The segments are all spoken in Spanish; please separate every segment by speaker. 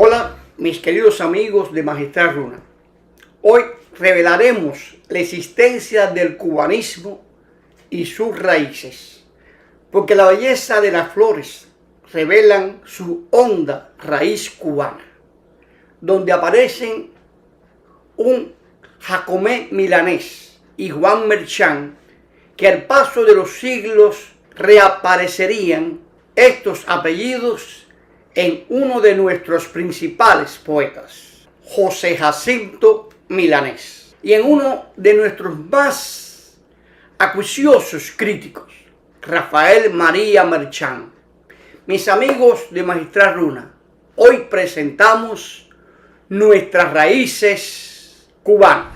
Speaker 1: Hola, mis queridos amigos de Magistral Runa. Hoy revelaremos la existencia del cubanismo y sus raíces, porque la belleza de las flores revelan su honda raíz cubana, donde aparecen un Jacomé milanés y Juan Merchán, que al paso de los siglos reaparecerían estos apellidos en uno de nuestros principales poetas, José Jacinto Milanés, y en uno de nuestros más acuciosos críticos, Rafael María Merchán. Mis amigos de Magistral Runa, hoy presentamos nuestras raíces cubanas.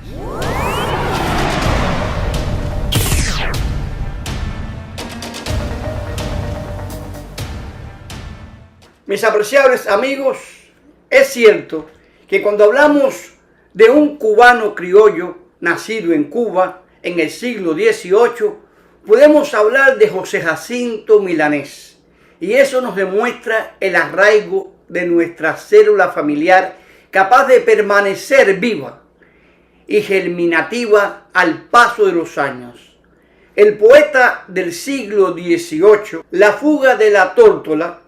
Speaker 1: Mis apreciables amigos, es cierto que cuando hablamos de un cubano criollo nacido en Cuba en el siglo XVIII, podemos hablar de José Jacinto Milanés, y eso nos demuestra el arraigo de nuestra célula familiar capaz de permanecer viva y germinativa al paso de los años. El poeta del siglo XVIII, La fuga de la tórtola,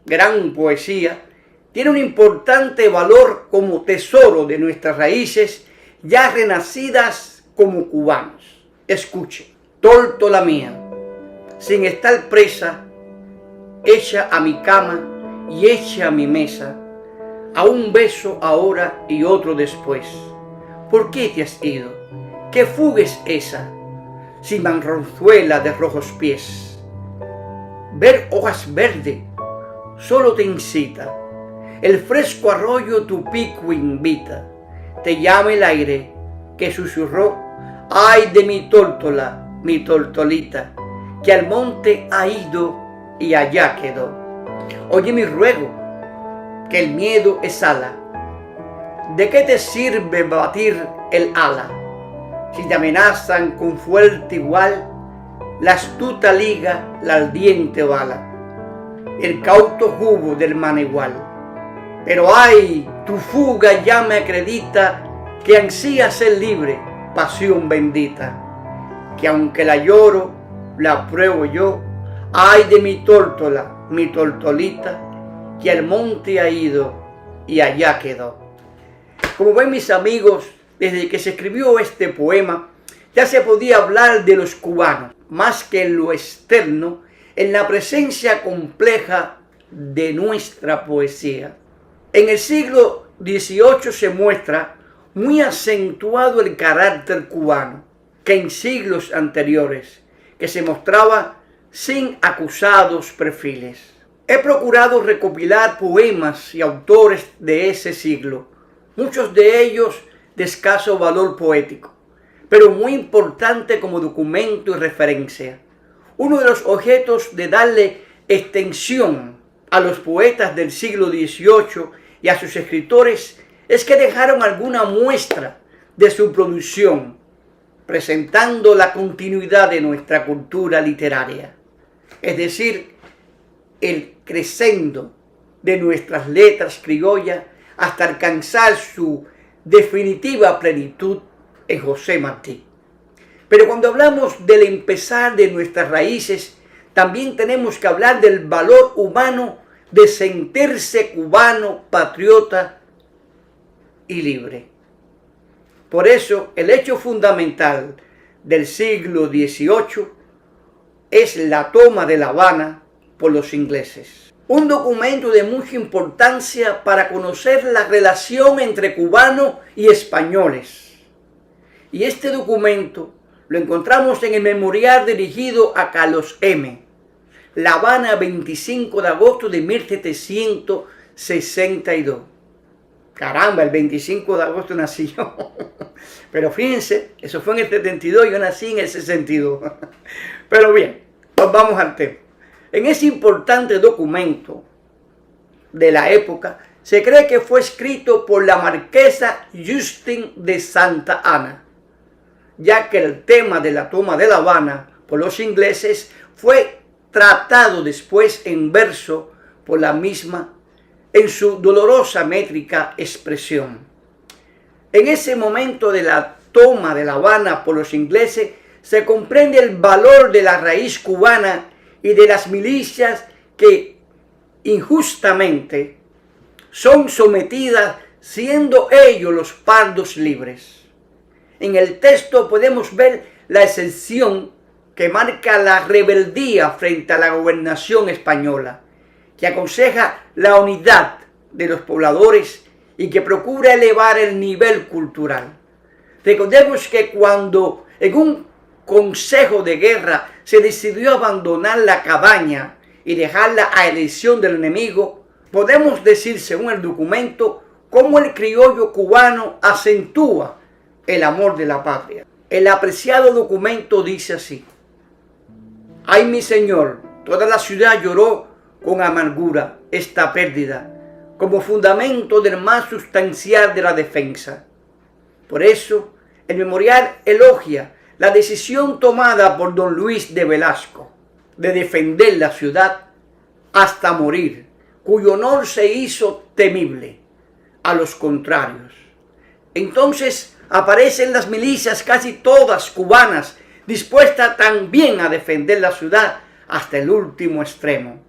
Speaker 1: gran poesía, tiene un importante valor como tesoro de nuestras raíces ya renacidas como cubanos. Escuche: tórtola mía, sin estar presa, hecha a mi cama y hecha a mi mesa, a un beso ahora y otro después. ¿Por qué te has ido? ¿Qué fuga es esa? Sin manronzuela de rojos pies. Ver hojas verdes solo te incita, el fresco arroyo tu pico invita, te llama el aire que susurró: ay de mi tórtola, mi tortolita, que al monte ha ido y allá quedó. Oye mi ruego, que el miedo es ala, ¿de qué te sirve batir el ala? Si te amenazan con fuerte igual, la astuta liga, la ardiente bala, el cauto jugo del manegual. Pero ay, tu fuga ya me acredita que ansía ser libre, pasión bendita, que aunque la lloro, la pruebo yo. Ay de mi tórtola, mi tortolita, que al monte ha ido y allá quedó. Como ven mis amigos, desde que se escribió este poema, ya se podía hablar de los cubanos, más que en lo externo, en la presencia compleja de nuestra poesía. En el siglo XVIII se muestra muy acentuado el carácter cubano que en siglos anteriores, que se mostraba sin acusados perfiles. He procurado recopilar poemas y autores de ese siglo, muchos de ellos de escaso valor poético, pero muy importante como documento y referencia. Uno de los objetos de darle extensión a los poetas del siglo XVIII y a sus escritores es que dejaron alguna muestra de su producción, presentando la continuidad de nuestra cultura literaria, es decir, el crescendo de nuestras letras criollas hasta alcanzar su definitiva plenitud en José Martí. Pero cuando hablamos del empezar de nuestras raíces, también tenemos que hablar del valor humano de sentirse cubano, patriota y libre. Por eso, el hecho fundamental del siglo XVIII es la toma de La Habana por los ingleses. Un documento de mucha importancia para conocer la relación entre cubanos y españoles. Y este documento lo encontramos en el memorial dirigido a Carlos M. La Habana, 25 de agosto de 1762. Caramba, el 25 de agosto nací yo. Pero fíjense, eso fue en el 72, yo nací en el 62. Pero bien, pues vamos al tema. En ese importante documento de la época, se cree que fue escrito por la marquesa Justin de Santa Ana, ya que el tema de la toma de La Habana por los ingleses fue tratado después en verso por la misma en su dolorosa métrica expresión. En ese momento de la toma de La Habana por los ingleses, se comprende el valor de la raíz cubana y de las milicias que injustamente son sometidas, siendo ellos los pardos libres. En el texto podemos ver la excepción que marca la rebeldía frente a la gobernación española, que aconseja la unidad de los pobladores y que procura elevar el nivel cultural. Recordemos que cuando en un consejo de guerra se decidió abandonar la cabaña y dejarla a elección del enemigo, podemos decir, según el documento, cómo el criollo cubano acentúa el amor de la patria. El apreciado documento dice así: ay, mi señor, toda la ciudad lloró con amargura esta pérdida, como fundamento del más sustancial de la defensa. Por eso, el memorial elogia la decisión tomada por don Luis de Velasco de defender la ciudad hasta morir, cuyo honor se hizo temible a los contrarios. Entonces aparecen las milicias casi todas cubanas, dispuestas también a defender la ciudad hasta el último extremo.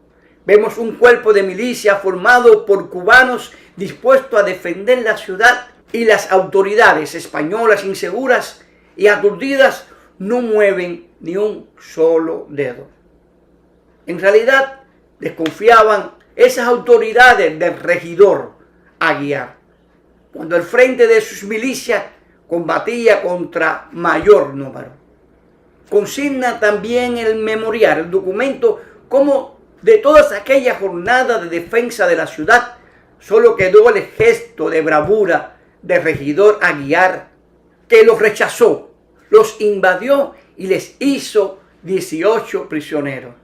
Speaker 1: Vemos un cuerpo de milicia formado por cubanos dispuestos a defender la ciudad, y las autoridades españolas inseguras y aturdidas no mueven ni un solo dedo. En realidad desconfiaban esas autoridades del regidor Aguiar, cuando el frente de sus milicias combatía contra mayor número. Consigna también el memorial, el documento, como de todas aquellas jornadas de defensa de la ciudad, solo quedó el gesto de bravura del regidor Aguiar, que los rechazó, los invadió y les hizo 18 prisioneros.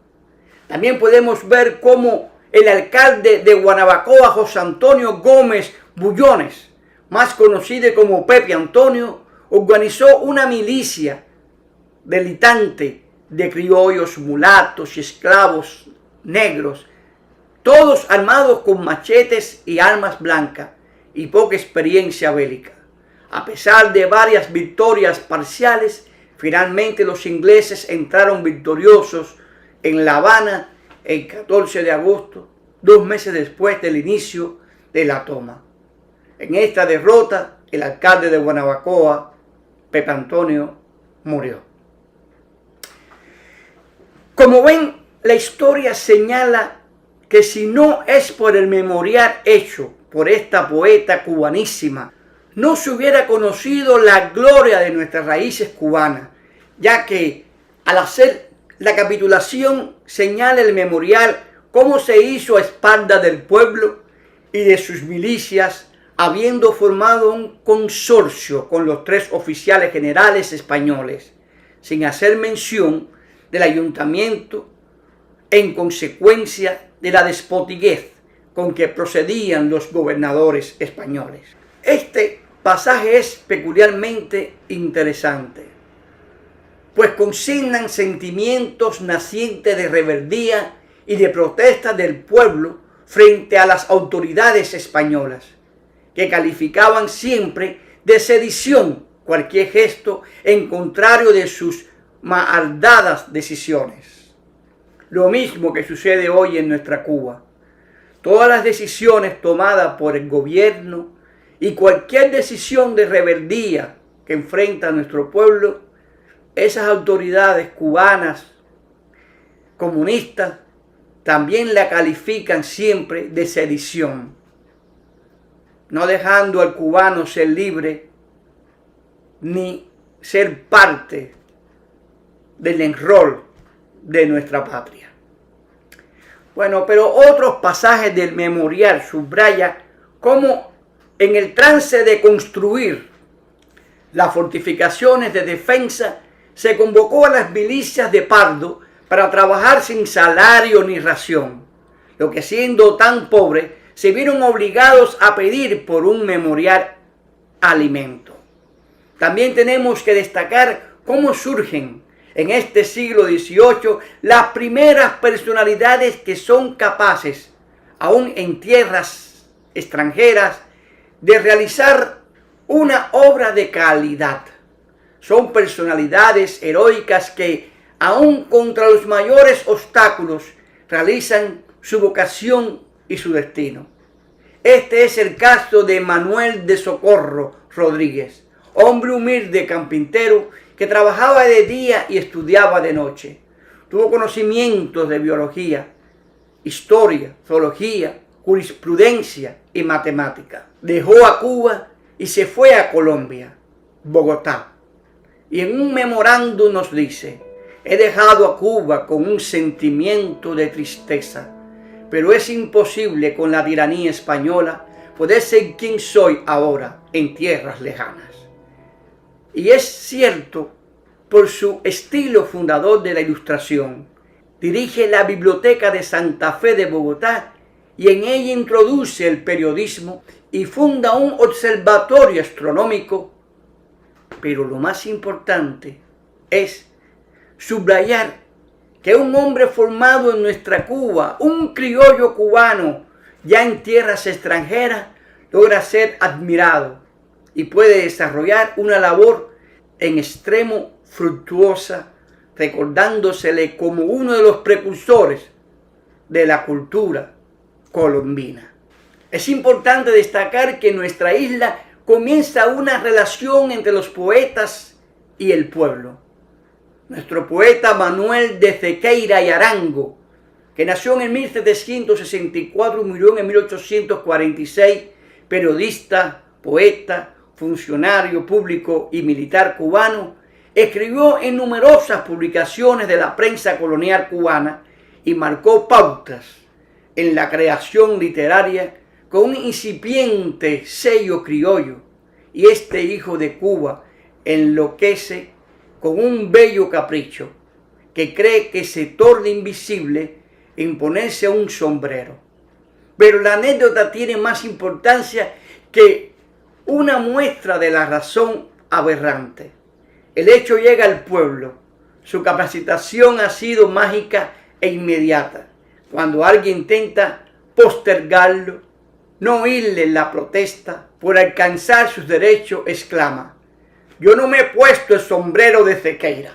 Speaker 1: También podemos ver cómo el alcalde de Guanabacoa, José Antonio Gómez Bullones, más conocido como Pepe Antonio, organizó una milicia militante de criollos, mulatos y esclavos negros, todos armados con machetes y armas blancas y poca experiencia bélica. A pesar de varias victorias parciales, finalmente los ingleses entraron victoriosos en La Habana el 14 de agosto, 2 meses después del inicio de la toma. En esta derrota, el alcalde de Guanabacoa, Pepe Antonio, murió. Como ven, la historia señala que si no es por el memorial hecho por esta poeta cubanísima, no se hubiera conocido la gloria de nuestras raíces cubanas, ya que al hacer la capitulación señala el memorial cómo se hizo a espaldas del pueblo y de sus milicias, habiendo formado un consorcio con los 3 oficiales generales españoles, sin hacer mención del ayuntamiento en consecuencia de la despotiguez con que procedían los gobernadores españoles. Este pasaje es peculiarmente interesante, pues consignan sentimientos nacientes de rebeldía y de protesta del pueblo frente a las autoridades españolas, que calificaban siempre de sedición cualquier gesto en contrario de sus maldadas decisiones. Lo mismo que sucede hoy en nuestra Cuba. Todas las decisiones tomadas por el gobierno y cualquier decisión de rebeldía que enfrenta a nuestro pueblo, esas autoridades cubanas comunistas también la califican siempre de sedición, no dejando al cubano ser libre ni ser parte del enrol de nuestra patria. Bueno, pero otros pasajes del memorial subraya cómo en el trance de construir las fortificaciones de defensa se convocó a las milicias de Pardo para trabajar sin salario ni ración, lo que siendo tan pobres se vieron obligados a pedir por un memorial alimento. También tenemos que destacar cómo surgen en este siglo XVIII las primeras personalidades que son capaces, aún en tierras extranjeras, de realizar una obra de calidad. Son personalidades heroicas que, aún contra los mayores obstáculos, realizan su vocación y su destino. Este es el caso de Manuel de Socorro Rodríguez, hombre humilde carpintero que trabajaba de día y estudiaba de noche. Tuvo conocimientos de biología, historia, zoología, jurisprudencia y matemática. Dejó a Cuba y se fue a Colombia, Bogotá. Y en un memorándum nos dice: he dejado a Cuba con un sentimiento de tristeza, pero es imposible con la tiranía española poder ser quien soy ahora en tierras lejanas. Y es cierto, por su estilo fundador de la Ilustración, dirige la Biblioteca de Santa Fe de Bogotá y en ella introduce el periodismo y funda un observatorio astronómico. Pero lo más importante es subrayar que un hombre formado en nuestra Cuba, un criollo cubano ya en tierras extranjeras, logra ser admirado y puede desarrollar una labor en extremo fructuosa, recordándosele como uno de los precursores de la cultura colombina. Es importante destacar que en nuestra isla comienza una relación entre los poetas y el pueblo. Nuestro poeta Manuel de Sequeira y Arango, que nació en 1764 y murió en 1846, periodista, poeta, funcionario público y militar cubano, escribió en numerosas publicaciones de la prensa colonial cubana y marcó pautas en la creación literaria con un incipiente sello criollo. Y este hijo de Cuba enloquece con un bello capricho que cree que se torna invisible en ponerse un sombrero. Pero la anécdota tiene más importancia que una muestra de la razón aberrante. El hecho llega al pueblo. Su capacitación ha sido mágica e inmediata. Cuando alguien intenta postergarlo, no oírle la protesta por alcanzar sus derechos, exclama: yo no me he puesto el sombrero de Sequeira.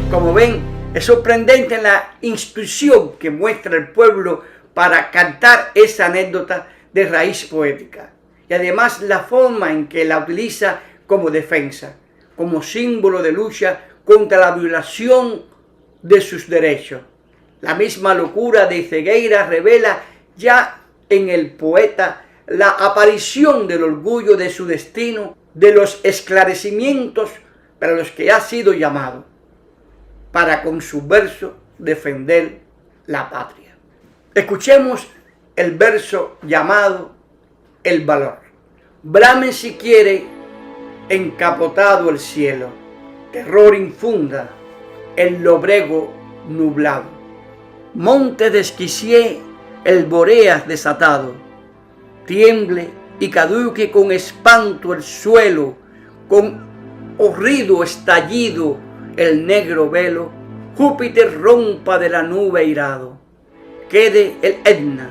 Speaker 1: Como ven, es sorprendente la instrucción que muestra el pueblo para cantar esa anécdota de raíz poética. Y además la forma en que la utiliza como defensa, como símbolo de lucha contra la violación de sus derechos. La misma locura de Sequeira revela ya en el poeta la aparición del orgullo de su destino, de los esclarecimientos para los que ha sido llamado, para con su verso defender la patria. Escuchemos el verso llamado El valor. Brame si quiere encapotado el cielo, terror infunda el lobrego nublado. Monte desquicié el Boreas desatado, tiemble y caduque con espanto el suelo, con horrido estallido el negro velo, Júpiter rompa de la nube irado, quede el Etna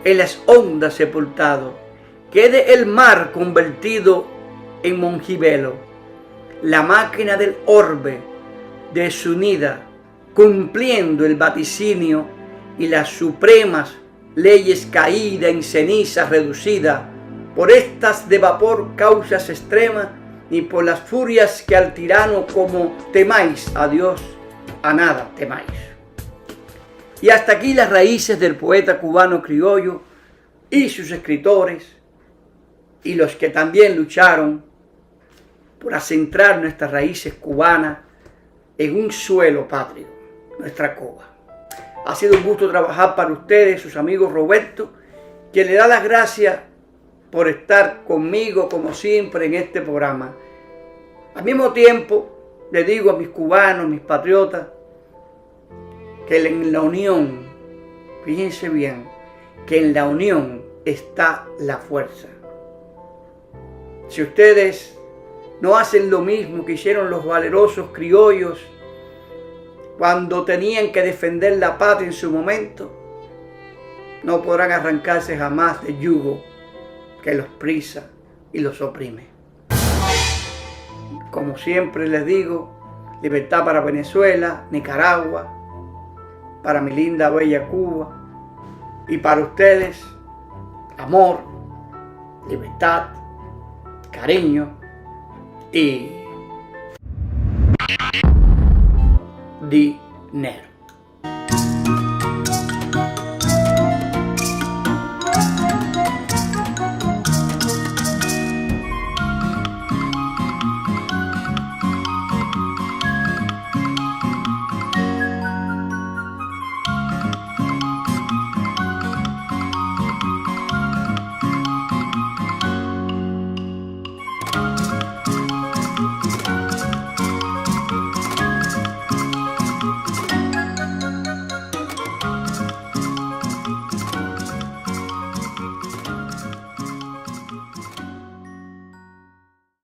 Speaker 1: en las ondas sepultado, quede el mar convertido en Mongibelo, la máquina del orbe desunida, cumpliendo el vaticinio y las supremas leyes caída en ceniza reducida, por estas de vapor causas extremas, ni por las furias que al tirano como temáis a Dios, a nada temáis. Y hasta aquí las raíces del poeta cubano criollo y sus escritores, y los que también lucharon por acentrar nuestras raíces cubanas en un suelo patrio, nuestra Cuba. Ha sido un gusto trabajar para ustedes, sus amigos Roberto, quien le da las gracias por estar conmigo como siempre en este programa. Al mismo tiempo, le digo a mis cubanos, mis patriotas, que en la unión, fíjense bien, que en la unión está la fuerza. Si ustedes no hacen lo mismo que hicieron los valerosos criollos cuando tenían que defender la patria en su momento, no podrán arrancarse jamás del yugo que los prisa y los oprime. Como siempre les digo, libertad para Venezuela, Nicaragua, para mi linda, bella Cuba, y para ustedes, amor, libertad, cariño y dinero.